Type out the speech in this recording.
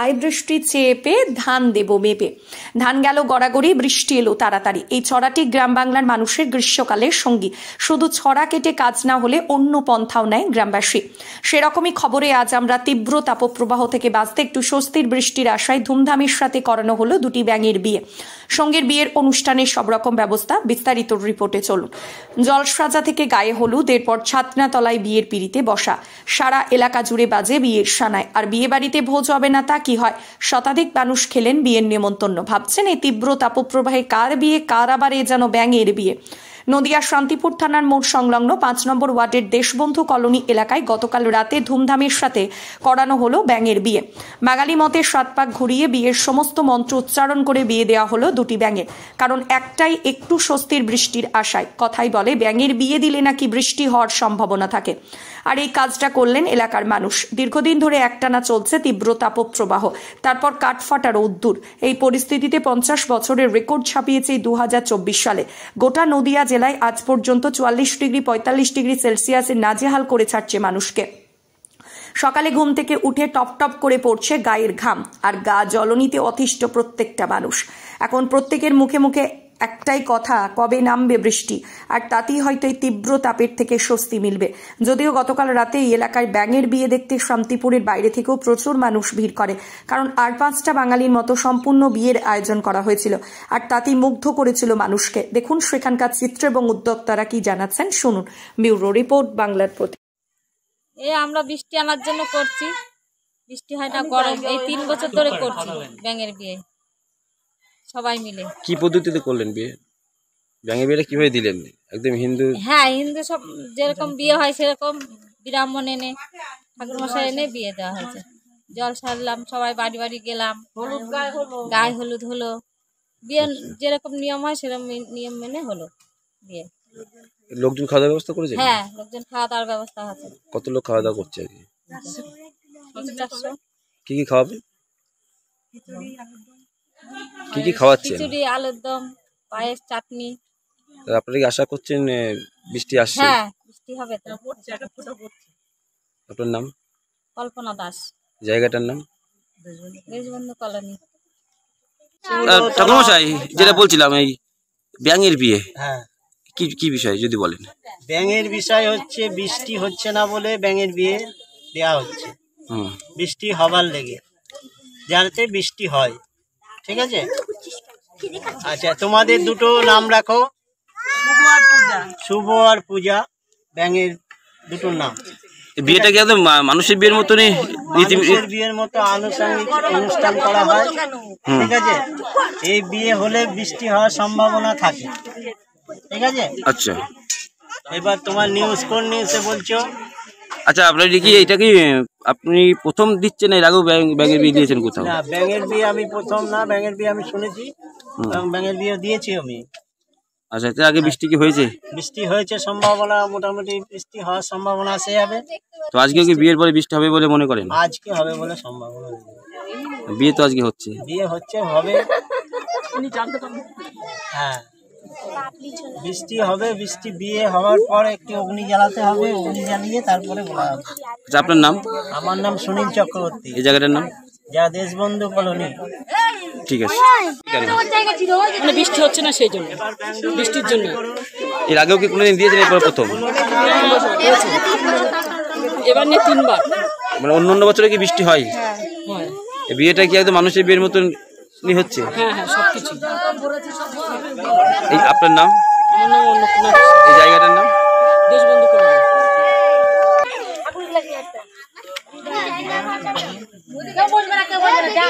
ভাই বৃষ্টি চেয়ে পেয়ে ধান দেব মেপে। ধান গেল গড়াগড়ি, বৃষ্টি এলো তাড়াতাড়ি। এই ছড়াটি গ্রাম বাংলার মানুষের গ্রীষ্মকালের সঙ্গী। শুধু ছড়া কেটে কাজ না হলে অন্য পন্থাও নেয় গ্রামবাসী। সেরকমই খবরে আজ আমরা তীব্র তাপপ্রবাহ থেকে বাঁচতে একটু স্বস্তির বৃষ্টির আশায় ধুমধামের সাথে করানো হলো দুটি ব্যাঙের বিয়ে। সঙ্গের বিয়ের অনুষ্ঠানের সব রকম ব্যবস্থা, বিস্তারিত রিপোর্টে চলুন। জলসাজা থেকে গায়ে হলুদ, এরপর ছাতনাতলায় বিয়ের পিড়িতে বসা। সারা এলাকা জুড়ে বাজে বিয়ের সানায়। আর বিয়ে বাড়িতে ভোজ হবে না তা কি হয়? শতাধিক মানুষ খেলেন বিয়ের নেমন্তন্ন। ভাবছেন এই তীব্র তাপপ্রবাহে কার বিয়ে, কার আবার এ যেন ব্যাঙের বিয়ে। নদিয়ার শান্তিপুর থানার মোড় সংলগ্ন 5 নম্বর ওয়ার্ডের দেশবন্ধু কলোনি এলাকায় গতকাল রাতে ধুমধামের সাথে করানো হলো ব্যাঙের বিয়ে। বাঙালি মতে 7 পাক ঘুরিয়ে বিয়ের সমস্ত মন্ত্র উচ্চারণ করে বিয়ে দেওয়া হলো দুটি ব্যাঙের। কারণ একটাই, একটু স্বস্তির বৃষ্টির আশায়। কথাই বলে ব্যাঙের বিয়ে দিলে নাকি বৃষ্টি হওয়ার সম্ভাবনা থাকে। আর এই কাজটা করলেন এলাকার মানুষ। দীর্ঘদিন ধরে একটানা চলছে তীব্র তাপপ্রবাহ, তারপর কাঠফাটা রোদ্দুর। এই পরিস্থিতিতে 50 বছরের রেকর্ড ছাপিয়েছে 2024 সালে। গোটা নদিয়া জেলায় আজ পর্যন্ত 44 ডিগ্রি 45 ডিগ্রি সেলসিয়াসের নাজেহাল করে ছাড়ছে মানুষকে। সকালে ঘুম থেকে উঠে টপ টপ করে পড়ছে গায়ের ঘাম, আর গা জ্বলনিতে অতিষ্ঠ প্রত্যেকটা মানুষ। এখন প্রত্যেকের মুখে মুখে একটাই কথা, কবে নামবে বৃষ্টি। আর তাতেই হয়তো এই তীব্র তাপের থেকে স্বস্তি মিলবে। যদিও গতকাল রাতে এই এলাকায় ব্যাঙের বিয়ে দেখতে শান্তিপুরের বাইরে থেকেও প্রচুর মানুষ ভিড় করে, কারণ আর 5টা বাঙালির মতো সম্পূর্ণ বিয়ের আয়োজন করা হয়েছিল। আর তাতেই মুগ্ধ করেছিল মানুষকে। দেখুন সেখানকার চিত্র এবং উদ্যোক্তারা কি জানাচ্ছেন, শুনুন। ব্যুরো রিপোর্ট, বাংলার প্রতি। আমরা বৃষ্টি আনার জন্য করছি, বৃষ্টি হয় না, গরম। এই 3 বছর ধরে করছি ব্যাঙের বিয়ে, সবাই মিলে। কি পদ্ধতিতে করলেন বিয়ে? ব্যাঙের বিয়েটা কিভাবে দিলেন? একদম হিন্দু? হ্যাঁ, হিন্দু সব যেরকম বিয়ে হয় সেরকম ব্রাহ্মণ এনে, ঠাকুরমশাই এনে বিয়ে দেওয়া হয়েছে। জল সারলাম, সবাই বাড়ি বাড়ি গেলাম, গায়ে হলুদ হলো। বিয়ে যেরকম নিয়ম হয় সেরকম নিয়ম মেনে হলো বিয়ে। লোকজন খাওয়া দাওয়ার ব্যবস্থা করেছে? হ্যাঁ, লোকজন খাওয়া দাওয়ার ব্যবস্থা আছে। কত লোক খাওয়া দাওয়া করছে? 400। কি কি খাওয়াবে? কি কি খাওয়াচ্ছেন? খিচুড়ি, আলুর দম, পায়েস, চাটনি। আপনারা কি আশা করছেন বৃষ্টি আসছে? হ্যাঁ, বৃষ্টি হবে তো। আপনার নাম? কল্পনা দাস। জায়গাটার নাম? দেশবন্ধু কলোনি। ঠাকুরমশাই, যেটা বলছিলাম এই ব্যাঙের বিয়ে, হ্যাঁ, কি কি বিষয় যদি বলেন। ব্যাঙের বিষয় হচ্ছে বৃষ্টি হচ্ছে না বলে ব্যাঙের বিয়ে দেয়া হচ্ছে। বৃষ্টি হবার লেগে, যাতে বৃষ্টি হয়। ঠিক আছে, আচ্ছা তোমাদের দুটো নাম রাখো, শুভ আর পূজা। ব্যাঙের দুটোর নাম। বিয়েটা কি একদম মানুষের বিয়ের মতনই? মানুষের বিয়ের মতো আনুষঙ্গিক অনুষ্ঠান করা হয়। ঠিক আছে, এই বিয়ে হলে বৃষ্টি হওয়ার সম্ভাবনা থাকে। ঠিক আছে, আচ্ছা। এবার তোমার নিউজ, কোন নিউজে বলছো? আচ্ছা, আপনার কি এটা কি আপনি প্রথম দিচ্ছেন? এর আগেও ব্যাঙের বিয়ে দিয়েছেন কোথাও? না, ব্যাঙের বিয়ে আমি প্রথম না। ব্যাঙের বিয়ে আমি শুনেছি এবং ব্যাঙের বিয়ে দিয়েছি আমি। আচ্ছা, এর আগে বৃষ্টি কি হয়েছে? বৃষ্টি হয়েছে, সম্ভাবনা মোটামুটি বৃষ্টি হওয়ার সম্ভাবনা আছে যাবে। তো আজকে কি বিয়ের পরে বৃষ্টি হবে বলে মনে করেন? আজকে হবে বলে সম্ভাবনা। বিয়ে তো আজকে হচ্ছে? বিয়ে হচ্ছে, হবে। হ্যাঁ, বৃষ্টি হবে। বৃষ্টি বিয়ে হওয়ার পর একটি অগ্নি জ্বালাতে হবে, অগ্নি জ্বালিয়ে তারপরে বলা হবে। আচ্ছা, আপনার নাম? আমার নাম সুনীল চক্রবর্তী। এই জায়গাটার নাম? যা দেশবন্ধু কলোনি। ঠিক আছে। বৃষ্টি হচ্ছে না সেই জন্য, বৃষ্টির জন্য। এর আগেও কি কোনোদিন দিয়েছেন? এরপর প্রথম? এবার নিয়ে 3 বার। মানে অন্য বছরে কি বৃষ্টি হয়? এই বিয়েটা কি একদম মানুষের বিয়ের মতন হচ্ছে? হ্যাঁ হ্যাঁ, সবকিছু। এই আপনার নাম? আমার নাম অন্নপূর্ণা। এই জায়গাটার নাম? দেশবন্ধু কলোনি। কেউ বলবে না, কেউ বলবে না।